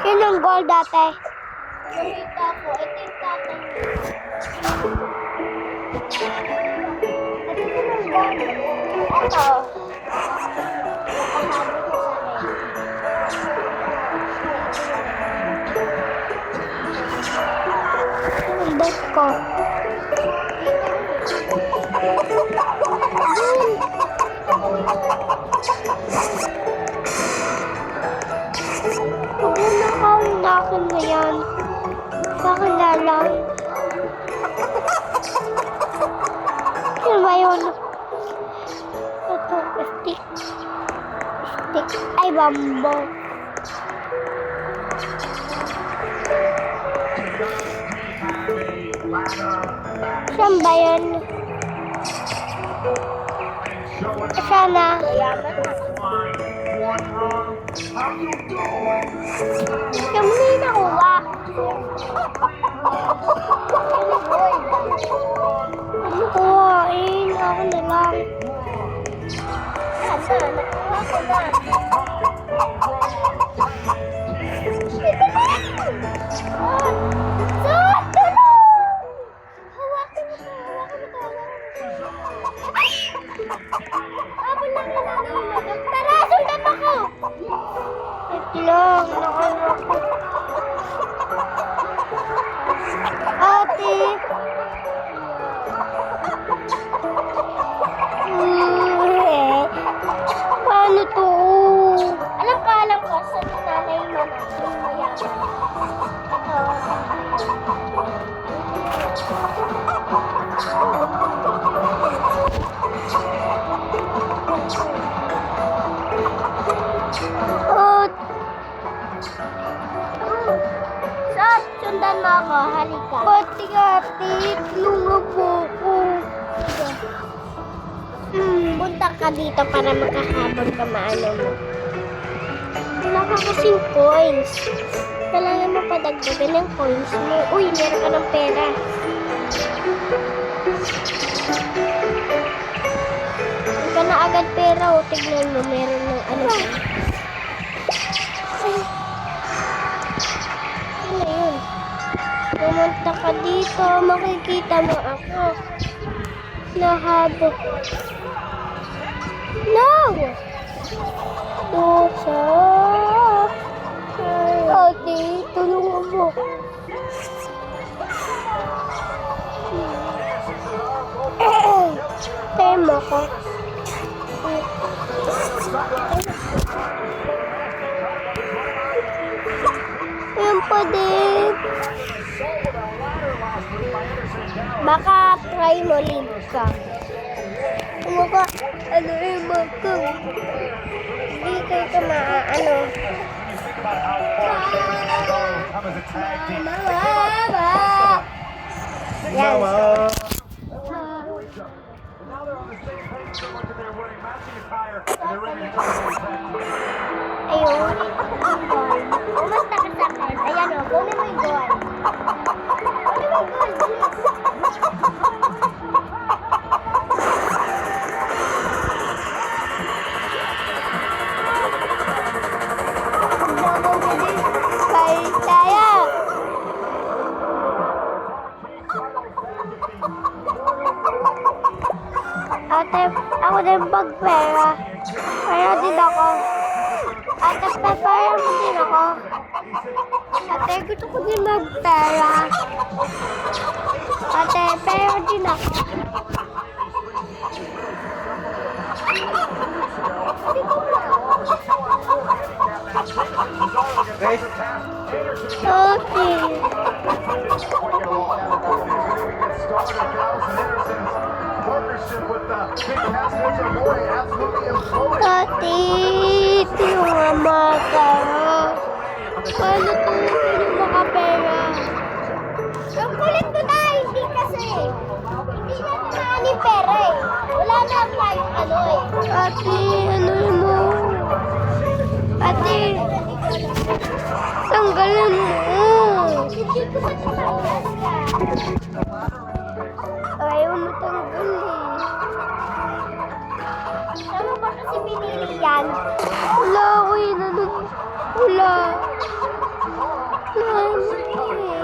Sinong goal dati? Nakita ko, ito yung tatay niya. Sinong goal? Ito. Sinong bet ko? Huwag mo na kawin na akin na yan. Sa akin na lang. Ano ba yun? Ito, stick. Stick. Ay, bambo. Saan ba yun? Sana. Saan mo na yung nakuha? Ano kuhain? Ako na lang. Nakuha ko na. Tara, sundan ako! Itlog, nakano ako. Ate! Paano to? Alam ko, sa nanay mo na, yung mayaman. Sat, sundan mo ako. Halika. Pati-ati, tulungan mo ako. Punta ka dito para makakabon ka maano mo. Wala ka kasing coins. Kailangan mo padagdagan ng coins mo. Uy, meron ka ng pera. Huwag ka na agad pera o tignan mo, meron ng ano. Ano yun? Pumunta ka dito, makikita mo ako. Nahabot. No! Dosa. Ate, tulungan mo. Tayo mo ko. Ayun pa din. Baka try mo link ka. Maka, ano yung maka? Hindi kayo ka maaano. Yan. Ayun. Pumunta ka sa akin. Ayan o, kunin mo yung goal. Kunin mo yung goal, bilis. Kay saya. Ate, ako din pagpera. Kaya din ako. Ate, pera mo din ako. Ate, gusto ko din magpera. Ate, pera din ako. Okay. Ate, ito yung mama ka. Paano to? Yung makapera? Ang kulit ko na, hindi kasi. Hindi na naman yung pera eh. Wala na tayong ano eh. Ate, ano mo? Ate, tanggalan mo. Hindi ko matapos. Saan mo ba kasi pinili yan? Wala ako yun. Wala. Wala.